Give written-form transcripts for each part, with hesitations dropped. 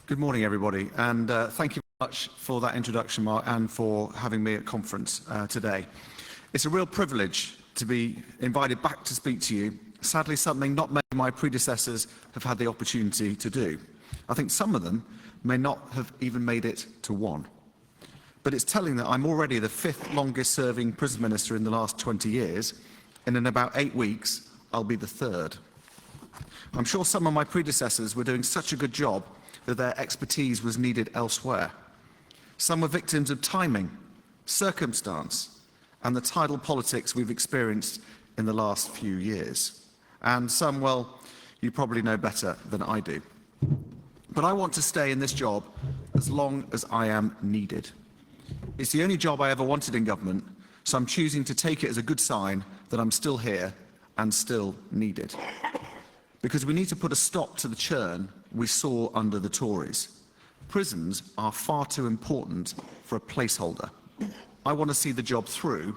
Good morning, everybody, and thank you very much for that introduction, Mark, and for having me at conference today. It's a real privilege to be invited back to speak to you, sadly something not many of my predecessors have had the opportunity to do. I think some of them may not have even made it to one. But it's telling that I'm already the 5th longest serving prison minister in the last 20 years, and in about 8 weeks, I'll be the 3rd. I'm sure some of my predecessors were doing such a good job that their expertise was needed elsewhere. Some were victims of timing, circumstance, and the tidal politics we've experienced in the last few years. And some, well, you probably know better than I do. But I want to stay in this job as long as I am needed. It's the only job I ever wanted in government, so I'm choosing to take it as a good sign that I'm still here and still needed. Because we need to put a stop to the churn we saw under the Tories. Prisons are far too important for a placeholder. I want to see the job through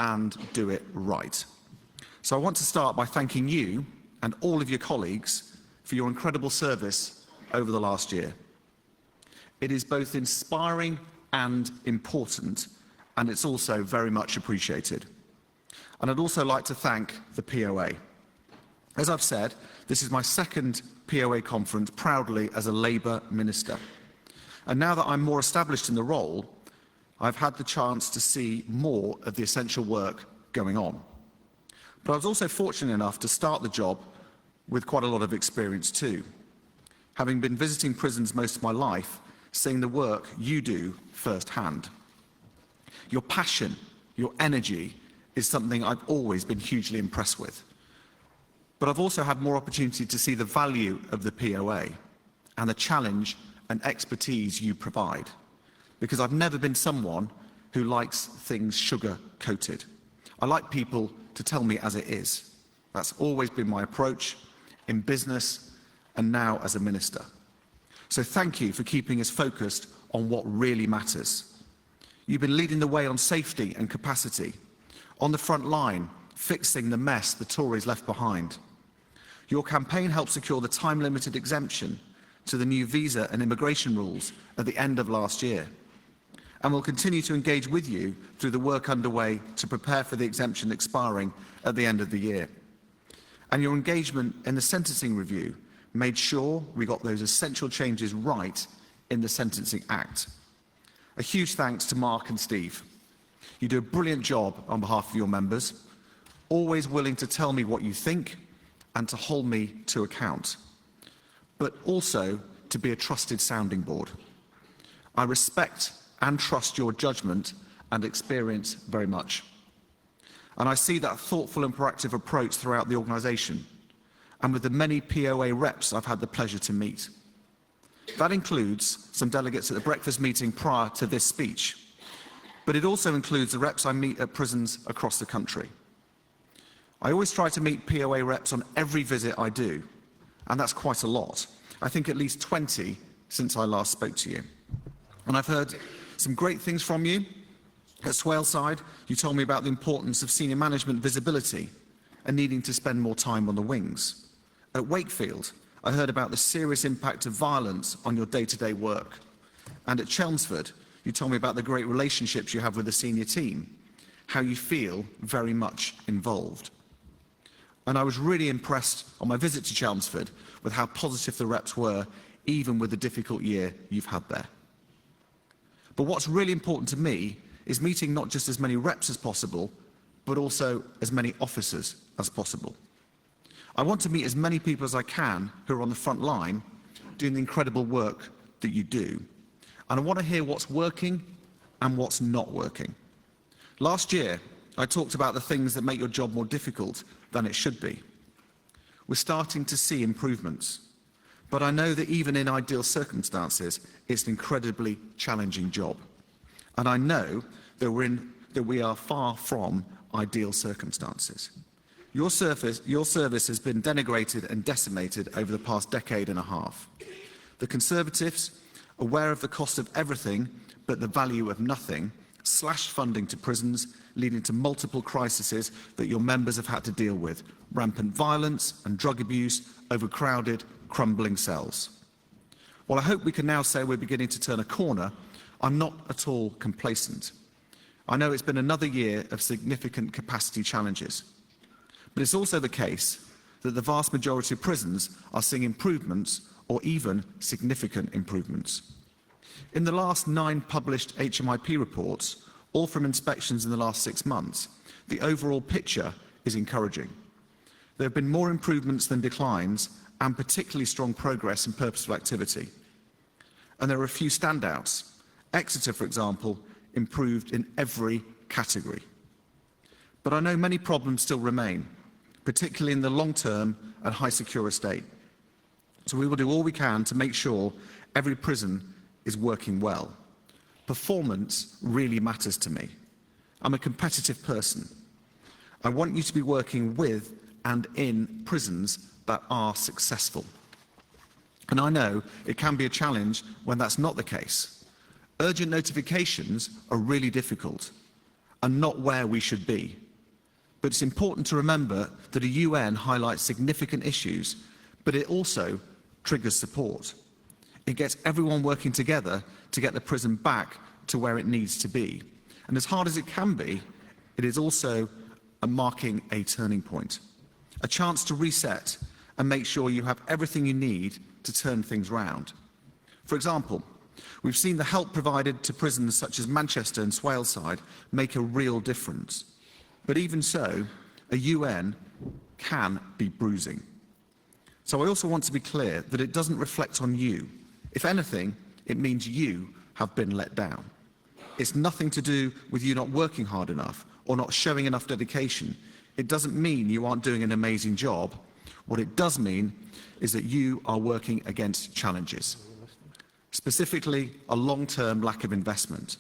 and do it right. So I want to start by thanking you and all of your colleagues for your incredible service over the last year. It is both inspiring and important, and it's also very much appreciated. And I'd also like to thank the POA. As I've said, this is my 2nd POA conference proudly as a Labour minister. And now that I'm more established in the role, I've had the chance to see more of the essential work going on. But I was also fortunate enough to start the job with quite a lot of experience too. Having been visiting prisons most of my life, seeing the work you do firsthand. Your passion, your energy is something I've always been hugely impressed with. But I've also had more opportunity to see the value of the POA and the challenge and expertise you provide. Because I've never been someone who likes things sugar-coated. I like people to tell me as it is. That's always been my approach in business and now as a minister. So thank you for keeping us focused on what really matters. You've been leading the way on safety and capacity, on the front line, fixing the mess the Tories left behind. Your campaign helped secure the time-limited exemption to the new visa and immigration rules at the end of last year. And we'll continue to engage with you through the work underway to prepare for the exemption expiring at the end of the year. And your engagement in the sentencing review made sure we got those essential changes right in the Sentencing Act. A huge thanks to Mark and Steve. You do a brilliant job on behalf of your members, always willing to tell me what you think and to hold me to account, but also to be a trusted sounding board. I respect and trust your judgment and experience very much. And I see that thoughtful and proactive approach throughout the organisation and with the many POA reps I've had the pleasure to meet. That includes some delegates at the breakfast meeting prior to this speech, but it also includes the reps I meet at prisons across the country. I always try to meet POA reps on every visit I do, and that's quite a lot. I think at least 20 since I last spoke to you. And I've heard some great things from you. At Swaleside, you told me about the importance of senior management visibility and needing to spend more time on the wings. At Wakefield, I heard about the serious impact of violence on your day-to-day work. And at Chelmsford, you told me about the great relationships you have with the senior team, how you feel very much involved. And I was really impressed on my visit to Chelmsford with how positive the reps were, even with the difficult year you've had there. But what's really important to me is meeting not just as many reps as possible, but also as many officers as possible. I want to meet as many people as I can who are on the front line doing the incredible work that you do. And I want to hear what's working and what's not working. Last year, I talked about the things that make your job more difficult than it should be. We're starting to see improvements, but I know that even in ideal circumstances, it's an incredibly challenging job. And I know that we are far from ideal circumstances. Your service has been denigrated and decimated over the past decade and a half. The Conservatives, aware of the cost of everything but the value of nothing, slashed funding to prisons, leading to multiple crises that your members have had to deal with: rampant violence and drug abuse, overcrowded, crumbling cells. While I hope we can now say we're beginning to turn a corner, I'm not at all complacent. I know it's been another year of significant capacity challenges. But it's also the case that the vast majority of prisons are seeing improvements or even significant improvements. In the last 9 published HMIP reports, all from inspections in the last 6 months, the overall picture is encouraging. There have been more improvements than declines, and particularly strong progress in purposeful activity. And there are a few standouts. Exeter, for example, improved in every category. But I know many problems still remain, particularly in the long-term and high-secure estate. So we will do all we can to make sure every prison is working well. Performance really matters to me. I'm a competitive person. I want you to be working with and in prisons that are successful. And I know it can be a challenge when that's not the case. Urgent notifications are really difficult and not where we should be. But it's important to remember that a UN highlights significant issues, but it also triggers support. It gets everyone working together to get the prison back to where it needs to be. And as hard as it can be, it is also marking a turning point, a chance to reset and make sure you have everything you need to turn things round. For example, we've seen the help provided to prisons such as Manchester and Swaleside make a real difference. But even so, a UN can be bruising. So I also want to be clear that it doesn't reflect on you. If anything, it means you have been let down. It's nothing to do with you not working hard enough or not showing enough dedication. It doesn't mean you aren't doing an amazing job. What it does mean is that you are working against challenges, specifically a long-term lack of investment,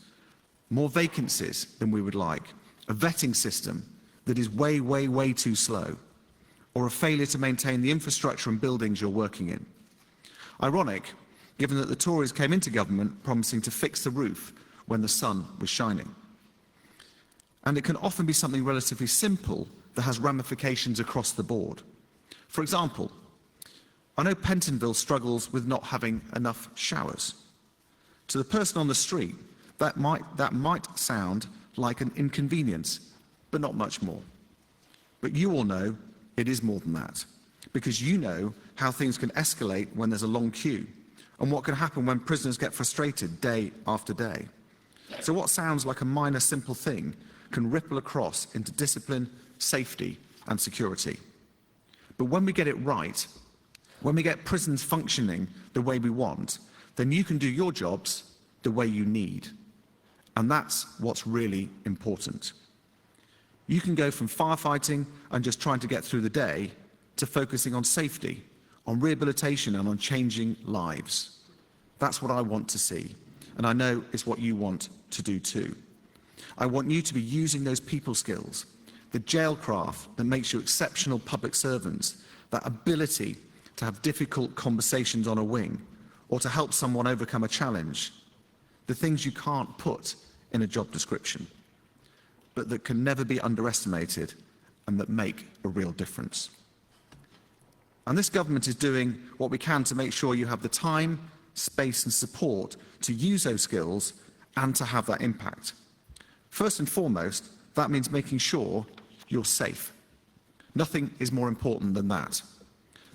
more vacancies than we would like, a vetting system that is way, way, way too slow, or a failure to maintain the infrastructure and buildings you're working in. Ironic, given that the Tories came into government promising to fix the roof when the sun was shining. And it can often be something relatively simple that has ramifications across the board. For example, I know Pentonville struggles with not having enough showers. To the person on the street, that might sound like an inconvenience, but not much more. But you all know it is more than that, because you know how things can escalate when there's a long queue, and what can happen when prisoners get frustrated day after day. So what sounds like a minor, simple thing can ripple across into discipline, safety, and security. But when we get it right, when we get prisons functioning the way we want, then you can do your jobs the way you need. And that's what's really important. You can go from firefighting and just trying to get through the day to focusing on safety, on rehabilitation, and on changing lives. That's what I want to see. And I know it's what you want to do too. I want you to be using those people skills, the jailcraft that makes you exceptional public servants, that ability to have difficult conversations on a wing, or to help someone overcome a challenge, the things you can't put in a job description, but that can never be underestimated and that make a real difference. And this government is doing what we can to make sure you have the time, space and support to use those skills and to have that impact. First and foremost, that means making sure you're safe. Nothing is more important than that.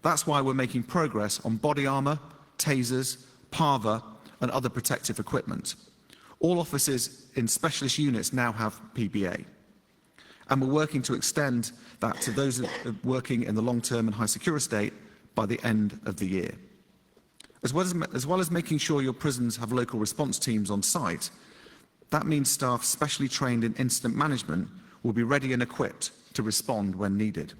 That's why we're making progress on body armour, tasers, parva and other protective equipment. All officers in specialist units now have PBA. And we're working to extend that to those working in the long-term and high-secure estate by the end of the year. As well as making sure your prisons have local response teams on site, that means staff specially trained in incident management will be ready and equipped to respond when needed.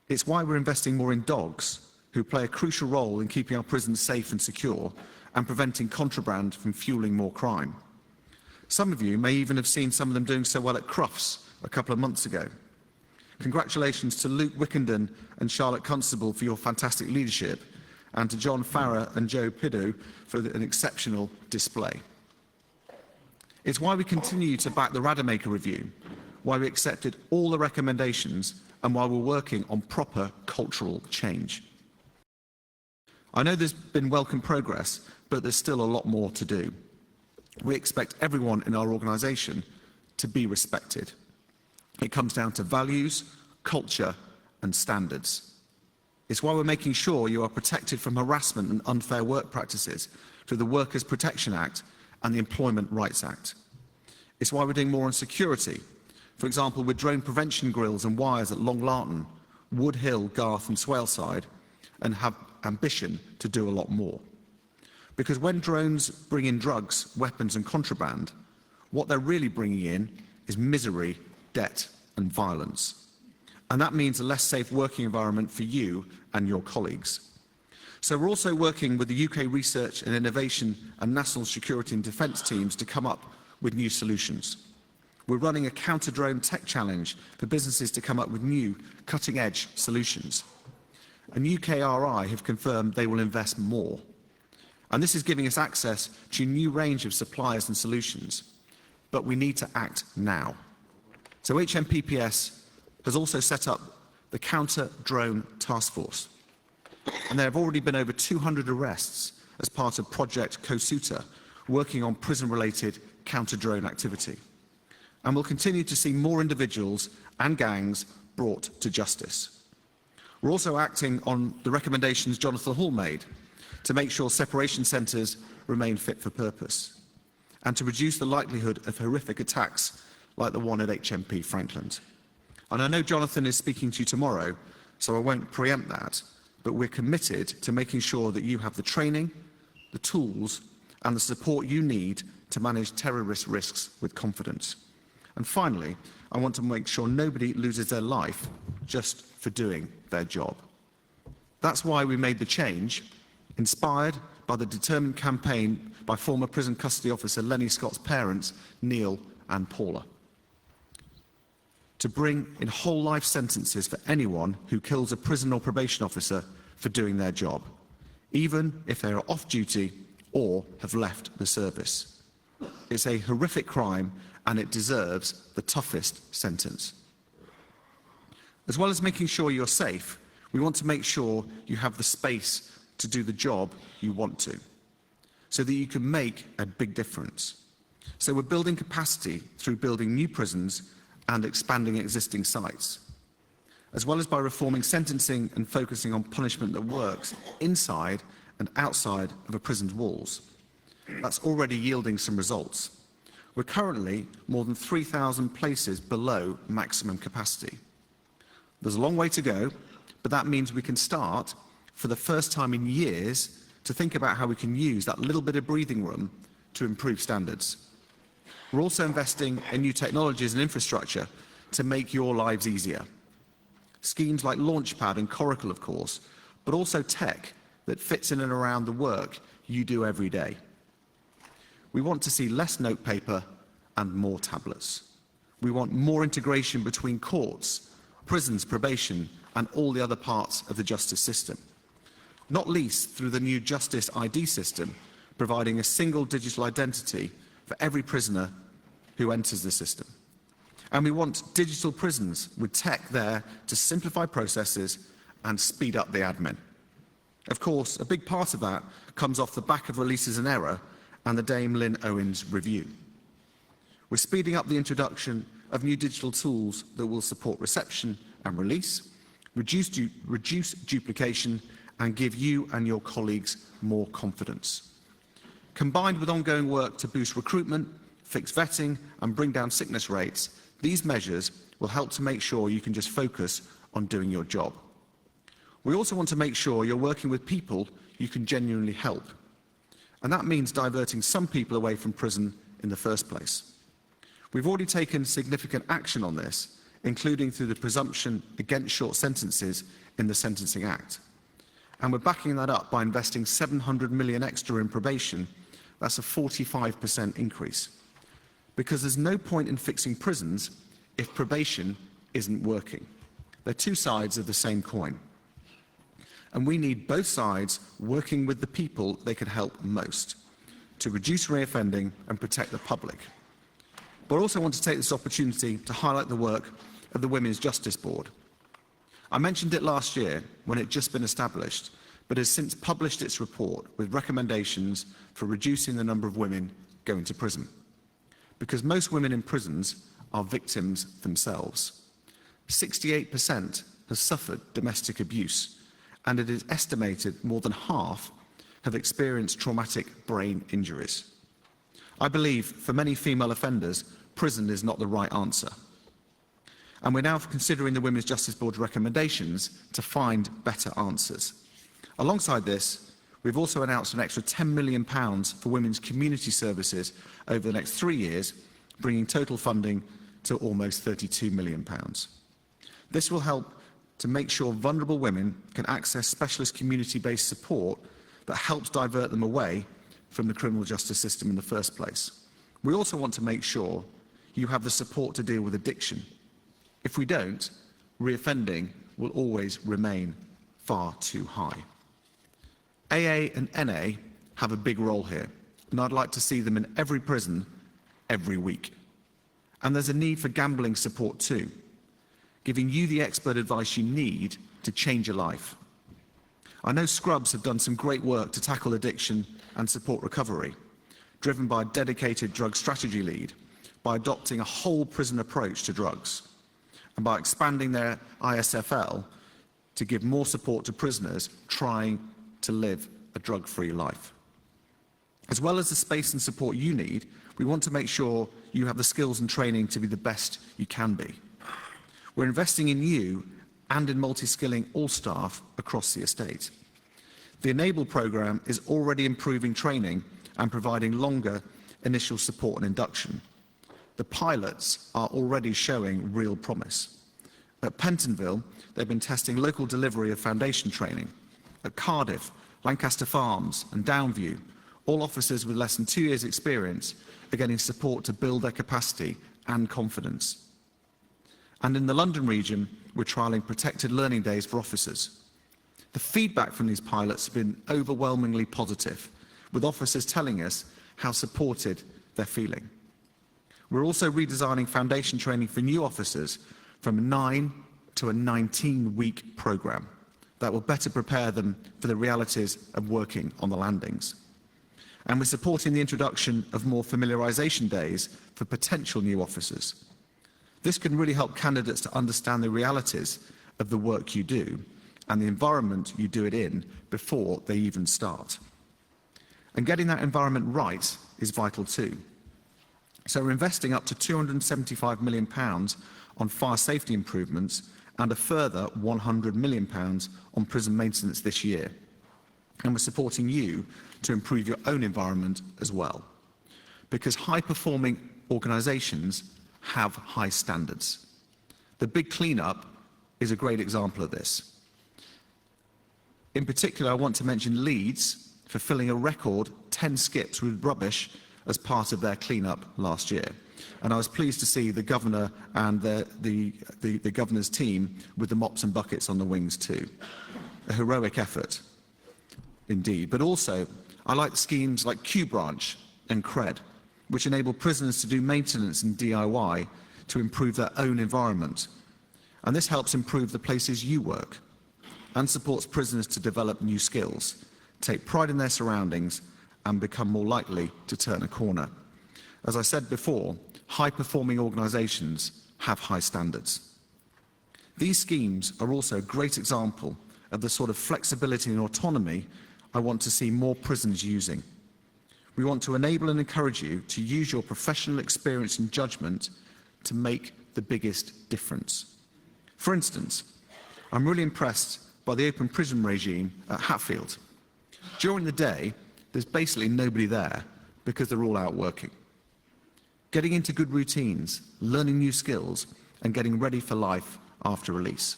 It's why we're investing more in dogs, who play a crucial role in keeping our prisons safe and secure and preventing contraband from fueling more crime. Some of you may even have seen some of them doing so well at Crufts a couple of months ago. Congratulations to Luke Wickenden and Charlotte Constable for your fantastic leadership, and to John Farrer and Joe Piddu for an exceptional display. It's why we continue to back the Rademacher Review, why we accepted all the recommendations, and why we're working on proper cultural change. I know there's been welcome progress, but there's still a lot more to do. We expect everyone in our organisation to be respected. It comes down to values, culture and standards. It's why we're making sure you are protected from harassment and unfair work practices through the Workers' Protection Act and the Employment Rights Act. It's why we're doing more on security, for example with drone prevention grills and wires at Long Larton, Wood Hill, Garth and Swaleside, and have ambition to do a lot more. Because when drones bring in drugs, weapons and contraband, what they're really bringing in is misery, debt and violence. And that means a less safe working environment for you and your colleagues. So we're also working with the UK Research and Innovation and National Security and Defence teams to come up with new solutions. We're running a counter-drone tech challenge for businesses to come up with new cutting-edge solutions. And UKRI have confirmed they will invest more. And this is giving us access to a new range of suppliers and solutions. But we need to act now. So HMPPS has also set up the Counter-Drone Task Force. And there have already been over 200 arrests as part of Project COSUTA, working on prison-related counter-drone activity. And we'll continue to see more individuals and gangs brought to justice. We're also acting on the recommendations Jonathan Hall made to make sure separation centres remain fit for purpose and to reduce the likelihood of horrific attacks like the one at HMP Frankland. And I know Jonathan is speaking to you tomorrow, so I won't preempt that, but we're committed to making sure that you have the training, the tools and the support you need to manage terrorist risks with confidence. And finally, I want to make sure nobody loses their life just for doing their job. That's why we made the change, inspired by the determined campaign by former prison custody officer Lenny Scott's parents, Neil and Paula, to bring in whole life sentences for anyone who kills a prison or probation officer for doing their job, even if they are off duty or have left the service. It's a horrific crime and it deserves the toughest sentence. As well as making sure you're safe, we want to make sure you have the space to do the job you want to, so that you can make a big difference. So we're building capacity through building new prisons and expanding existing sites, as well as by reforming sentencing and focusing on punishment that works inside and outside of a prison's walls. That's already yielding some results. We're currently more than 3,000 places below maximum capacity. There's a long way to go, but that means we can start, for the first time in years, to think about how we can use that little bit of breathing room to improve standards. We're also investing in new technologies and infrastructure to make your lives easier. Schemes like Launchpad and Coracle, of course, but also tech that fits in and around the work you do every day. We want to see less notepaper and more tablets. We want more integration between courts, prisons, probation, and all the other parts of the justice system, not least through the new Justice ID system, providing a single digital identity for every prisoner who enters the system. And we want digital prisons with tech there to simplify processes and speed up the admin. Of course, a big part of that comes off the back of releases in error and the Dame Lynn Owens review. We're speeding up the introduction of new digital tools that will support reception and release, reduce duplication, and give you and your colleagues more confidence. Combined with ongoing work to boost recruitment, fix vetting, and bring down sickness rates, these measures will help to make sure you can just focus on doing your job. We also want to make sure you're working with people you can genuinely help. And that means diverting some people away from prison in the first place. We've already taken significant action on this, including through the presumption against short sentences in the Sentencing Act. And we're backing that up by investing 700 million extra in probation. That's a 45% increase. Because there's no point in fixing prisons if probation isn't working. They're two sides of the same coin. And we need both sides working with the people they could help most to reduce reoffending and protect the public. But I also want to take this opportunity to highlight the work of the Women's Justice Board. I mentioned it last year when it had just been established, but has since published its report with recommendations for reducing the number of women going to prison. Because most women in prisons are victims themselves. 68% have suffered domestic abuse, and it is estimated more than half have experienced traumatic brain injuries. I believe for many female offenders, prison is not the right answer. And we're now considering the Women's Justice Board's recommendations to find better answers. Alongside this, we've also announced an extra £10 million for women's community services over the next 3 years, bringing total funding to almost £32 million. This will help to make sure vulnerable women can access specialist community-based support that helps divert them away from the criminal justice system in the first place. We also want to make sure you have the support to deal with addiction. If we don't, reoffending will always remain far too high. AA and NA have a big role here, and I'd like to see them in every prison every week. And there's a need for gambling support too, giving you the expert advice you need to change your life. I know Scrubs have done some great work to tackle addiction and support recovery, driven by a dedicated drug strategy lead, by adopting a whole prison approach to drugs, and by expanding their ISFL to give more support to prisoners trying to live a drug-free life. As well as the space and support you need, we want to make sure you have the skills and training to be the best you can be. We're investing in you and in multi-skilling all staff across the estate. The Enable programme is already improving training and providing longer initial support and induction. The pilots are already showing real promise. At Pentonville, they've been testing local delivery of foundation training. At Cardiff, Lancaster Farms and Downview, all officers with less than 2 years' experience are getting support to build their capacity and confidence. And in the London region, we're trialling protected learning days for officers. The feedback from these pilots has been overwhelmingly positive, with officers telling us how supported they're feeling. We're also redesigning foundation training for new officers from a 9 to a 19-week programme that will better prepare them for the realities of working on the landings. And we're supporting the introduction of more familiarisation days for potential new officers. This can really help candidates to understand the realities of the work you do and the environment you do it in before they even start. And getting that environment right is vital too. So we're investing up to £275 million on fire safety improvements and a further £100 million on prison maintenance this year. And we're supporting you to improve your own environment as well. Because high-performing organisations have high standards. The big clean-up is a great example of this. In particular, I want to mention Leeds for filling a record 10 skips with rubbish as part of their clean-up last year. And I was pleased to see the Governor and the Governor's team with the mops and buckets on the wings too. A heroic effort, indeed. But also, I like schemes like Q Branch and CRED, which enable prisoners to do maintenance and DIY to improve their own environment. And this helps improve the places you work and supports prisoners to develop new skills, take pride in their surroundings, and become more likely to turn a corner. As I said before, high-performing organisations have high standards. These schemes are also a great example of the sort of flexibility and autonomy I want to see more prisons using. We want to enable and encourage you to use your professional experience and judgment to make the biggest difference. For instance, I'm really impressed by the open prison regime at Hatfield. During the day, there's basically nobody there because they're all out working. Getting into good routines, learning new skills, and getting ready for life after release.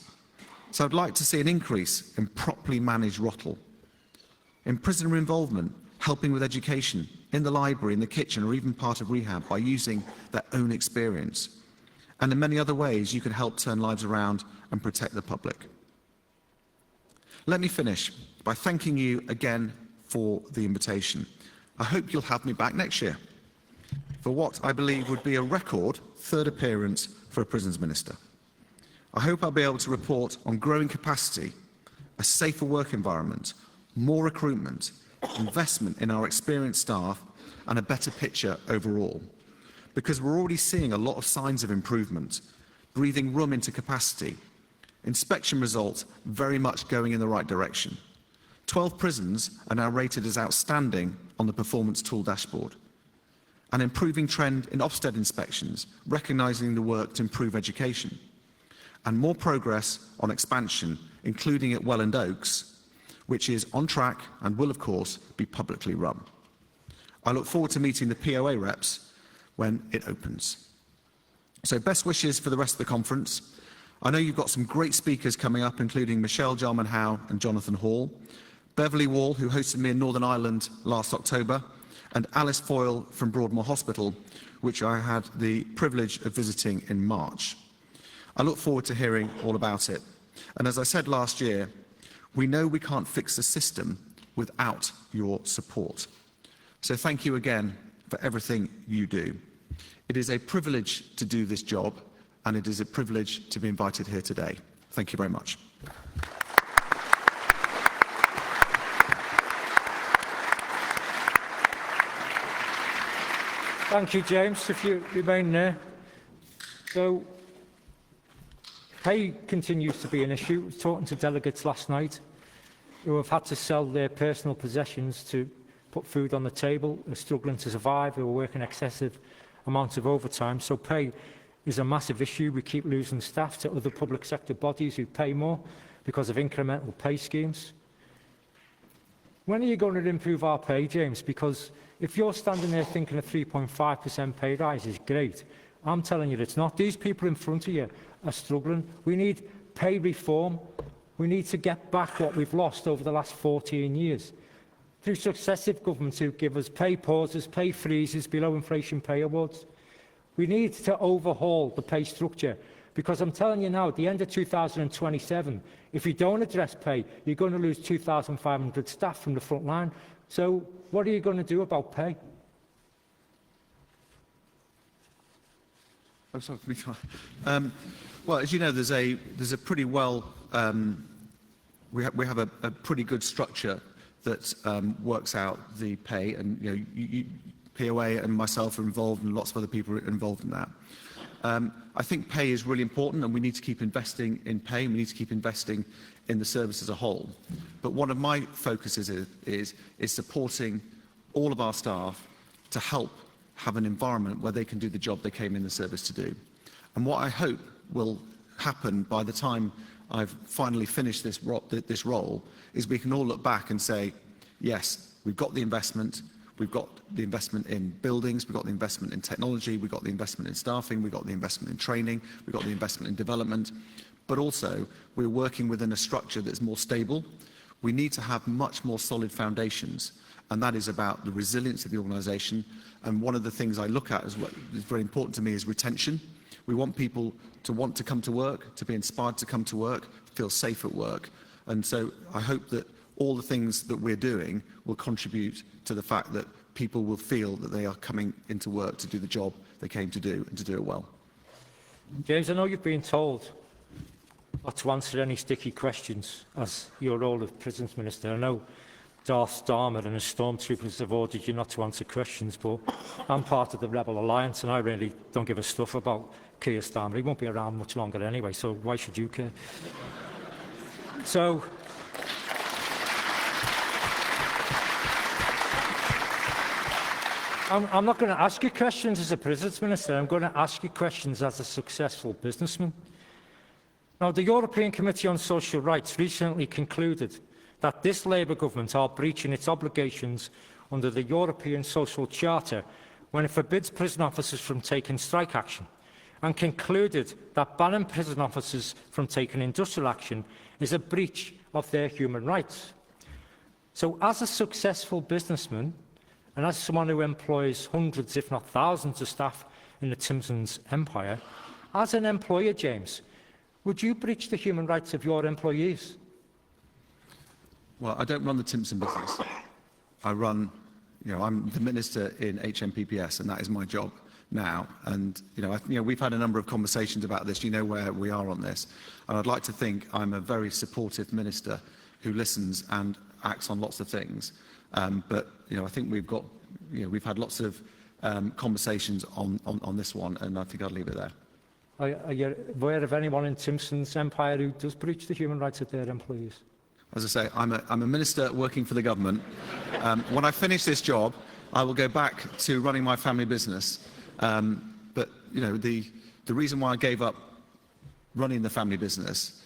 So I'd like to see an increase in properly managed Rottle. In prisoner involvement, helping with education, in the library, in the kitchen, or even part of rehab by using their own experience. And in many other ways, you can help turn lives around and protect the public. Let me finish by thanking you again for the invitation. I hope you'll have me back next year for what I believe would be a record third appearance for a prisons minister. I hope I'll be able to report on growing capacity, a safer work environment, more recruitment, investment in our experienced staff, and a better picture overall. Because we're already seeing a lot of signs of improvement, breathing room into capacity. Inspection results very much going in the right direction. 12 prisons are now rated as outstanding on the performance tool dashboard. An improving trend in Ofsted inspections, recognising the work to improve education. And more progress on expansion, including at Welland Oaks, which is on track and will, of course, be publicly run. I look forward to meeting the POA reps when it opens. So best wishes for the rest of the conference. I know you've got some great speakers coming up, including Michelle Jarman-Howe and Jonathan Hall, Beverly Wall, who hosted me in Northern Ireland last October, and Alice Foyle from Broadmoor Hospital, which I had the privilege of visiting in March. I look forward to hearing all about it. And as I said last year, we know we can't fix the system without your support. So thank you again for everything you do. It is a privilege to do this job, and it is a privilege to be invited here today. Thank you very much. Thank you, James. If you remain there. So, pay continues to be an issue. I was talking to delegates last night who have had to sell their personal possessions to put food on the table, who are struggling to survive, who are working excessive amounts of overtime. So pay is a massive issue. We keep losing staff to other public sector bodies who pay more because of incremental pay schemes. When are you going to improve our pay, James? Because if you're standing there thinking a 3.5% pay rise is great, I'm telling you it's not. These people in front of you are struggling. We need pay reform. We need to get back what we've lost over the last 14 years. Through successive governments who give us pay pauses, pay freezes, below inflation pay awards. We need to overhaul the pay structure, because I'm telling you now, at the end of 2027, if you don't address pay, you're going to lose 2,500 staff from the front line. So what are you going to do about pay? Well, as you know, there's a pretty well we have a pretty good structure that works out the pay, and POA and myself are involved, and lots of other people are involved in that. I think pay is really important, and we need to keep investing in pay, and we need to keep investing in the service as a whole. But one of my focuses is supporting all of our staff to help have an environment where they can do the job they came in the service to do. And what I hope will happen by the time I've finally finished this role is we can all look back and say, yes, we've got the investment in buildings, we've got the investment in technology, we've got the investment in staffing, we've got the investment in training, we've got the investment in development, but also we're working within a structure that's more stable. We need to have much more solid foundations, and that is about the resilience of the organisation. And one of the things I look at as what is very important to me is retention. We want people to want to come to work, to be inspired to come to work, feel safe at work. And so I hope that all the things that we're doing will contribute to the fact that people will feel that they are coming into work to do the job they came to do, and to do it well. James, I know you've been told not to answer any sticky questions as your role as Prisons Minister. I know Darth Starmer and his stormtroopers have ordered you not to answer questions, but I'm part of the Rebel Alliance and I really don't give a stuff about Keir Starmer. He won't be around much longer anyway, so why should you care? So, I'm not going to ask you questions as a Prisons Minister. I'm going to ask you questions as a successful businessman. Now, the European Committee on Social Rights recently concluded that this Labour government are breaching its obligations under the European Social Charter when it forbids prison officers from taking strike action, and concluded that banning prison officers from taking industrial action is a breach of their human rights. So, as a successful businessman, and as someone who employs hundreds, if not thousands, of staff in the Timpson's empire, as an employer, James, would you breach the human rights of your employees? Well, I don't run the Timpson business. I'm the minister in HMPPS, and that is my job now. And we've had a number of conversations about this. You know where we are on this, and I'd like to think I'm a very supportive minister who listens, and acts on lots of things. But I think we've had lots of conversations on this one, and I think I'll leave it there. Are you aware of anyone in Timpson's empire who does breach the human rights of their employees? As I say, I'm a minister working for the government. When I finish this job, I will go back to running my family business. But the reason why I gave up running the family business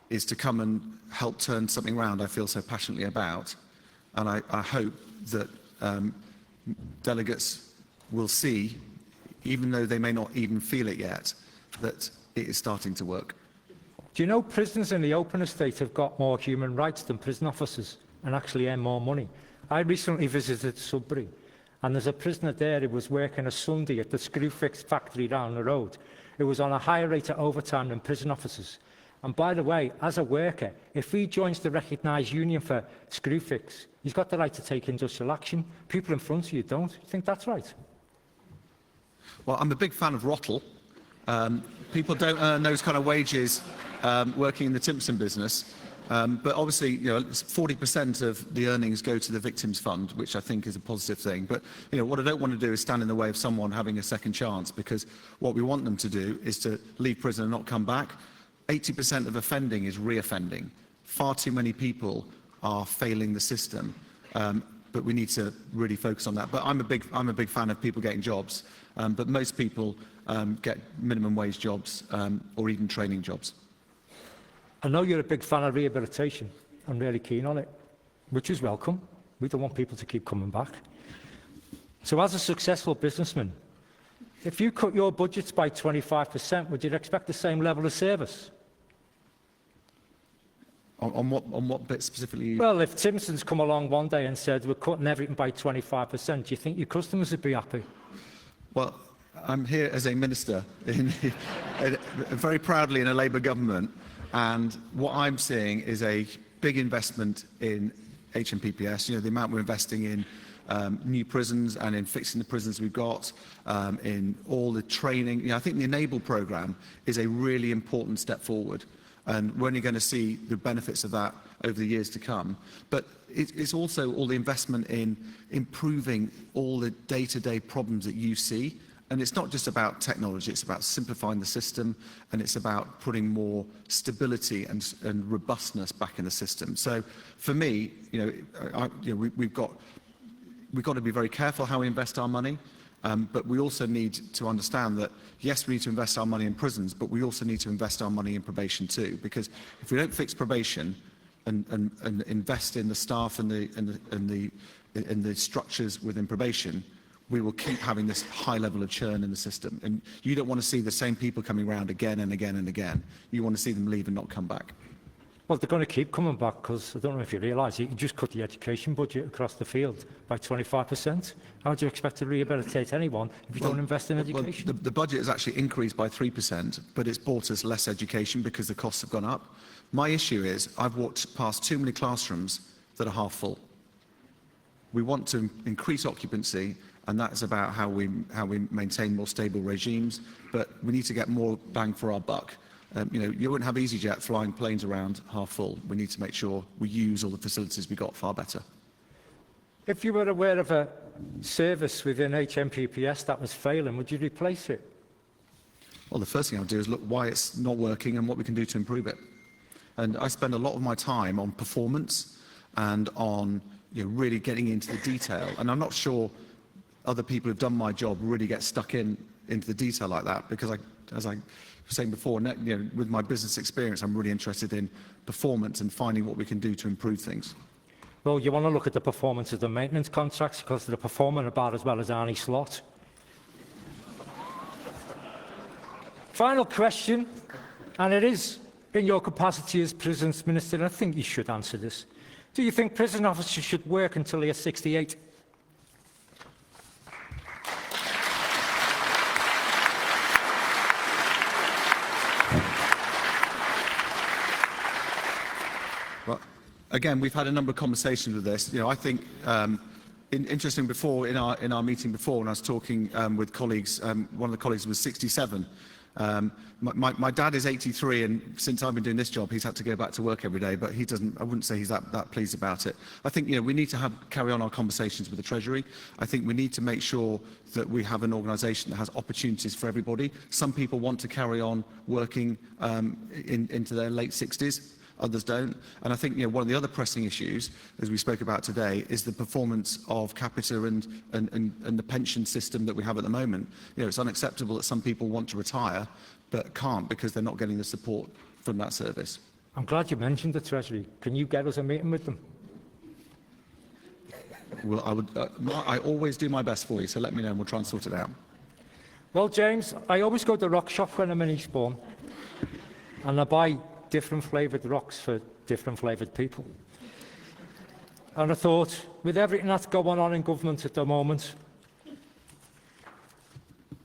is to come and help turn something around I feel so passionately about. And I hope that delegates will see, even though they may not even feel it yet, that it is starting to work. Do you know prisoners in the open estate have got more human rights than prison officers and actually earn more money? I recently visited Sudbury, and there's a prisoner there who was working a Sunday at the Screwfix factory down the road. It was on a higher rate of overtime than prison officers. And by the way, as a worker, if he joins the recognised union for Screwfix, he's got the right to take industrial action. People in front of you don't. You think that's right? Well, I'm a big fan of Rottle. People don't earn those kind of wages working in the Timpson business. But obviously, 40% of the earnings go to the Victims Fund, which I think is a positive thing. But, what I don't want to do is stand in the way of someone having a second chance, because what we want them to do is to leave prison and not come back. 80% of offending is reoffending. Far too many people are failing the system. But we need to really focus on that. But I'm a big fan of people getting jobs. But most people get minimum wage jobs or even training jobs. I know you're a big fan of rehabilitation. I'm really keen on it, which is welcome. We don't want people to keep coming back. So as a successful businessman, if you cut your budgets by 25%, would you expect the same level of service? On what bit specifically? Well, if Timpson's come along one day and said, we're cutting everything by 25%, do you think your customers would be happy? Well, I'm here as a minister, very proudly in a Labour government, and what I'm seeing is a big investment in HMPPS. The amount we're investing in new prisons and in fixing the prisons we've got, in all the training. I think the Enable programme is a really important step forward. And we're only going to see the benefits of that over the years to come. But it's also all the investment in improving all the day-to-day problems that you see. And it's not just about technology, it's about simplifying the system, and it's about putting more stability and robustness back in the system. So for me, we've got to be very careful how we invest our money. But we also need to understand that, yes, we need to invest our money in prisons, but we also need to invest our money in probation too. Because if we don't fix probation and invest in the staff and the structures within probation, we will keep having this high level of churn in the system. And you don't want to see the same people coming around again and again and again. You want to see them leave and not come back. Well, they're going to keep coming back because, I don't know if you realise, you can just cut the education budget across the field by 25%. How do you expect to rehabilitate anyone if you don't invest in education? Well, the budget has actually increased by 3%, but it's bought us less education because the costs have gone up. My issue is I've walked past too many classrooms that are half full. We want to increase occupancy, and that is about how we maintain more stable regimes, but we need to get more bang for our buck. You wouldn't have EasyJet flying planes around half full. We need to make sure we use all the facilities we got far better. If you were aware of a service within HMPPS that was failing, would you replace it? Well, the first thing I'll do is look why it's not working and what we can do to improve it. And I spend a lot of my time on performance and on really getting into the detail. And I'm not sure other people who've done my job really get stuck into the detail like that, because as I was saying before, with my business experience, I'm really interested in performance and finding what we can do to improve things. Well, you want to look at the performance of the maintenance contracts because they're performing about as well as Arnie Slot. Final question, and it is in your capacity as Prisons Minister, and I think you should answer this. Do you think prison officers should work until they are 68? Well, again, we've had a number of conversations with this. I think interesting before in our meeting before, when I was talking with colleagues, one of the colleagues was 67, My dad is 83, and since I've been doing this job, he's had to go back to work every day, but he doesn't, I wouldn't say he's that pleased about it. I think, we need to carry on our conversations with the Treasury. I think we need to make sure that we have an organisation that has opportunities for everybody. Some people want to carry on working into their late 60s. Others don't. And I think one of the other pressing issues, as we spoke about today, is the performance of Capita and the pension system that we have at the moment. It's unacceptable that some people want to retire but can't because they're not getting the support from that service. I'm glad you mentioned the Treasury. Can you get us a meeting with them? Well, I always do my best for you, so let me know and we'll try and sort it out. Well, James, I always go to the rock shop when I'm in Eastbourne, and I buy different flavoured rocks for different flavoured people. And I thought, with everything that's going on in government at the moment,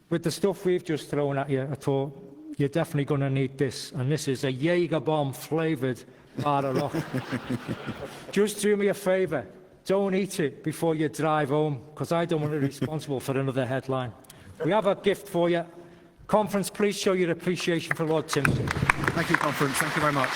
with the stuff we've just thrown at you, I thought, you're definitely going to need this. And this is a Jaeger bomb flavoured bar of rock. Just do me a favour, don't eat it before you drive home, because I don't want to be responsible for another headline. We have a gift for you. Conference, please show your appreciation for Lord Timpson. Thank you, Conference. Thank you very much.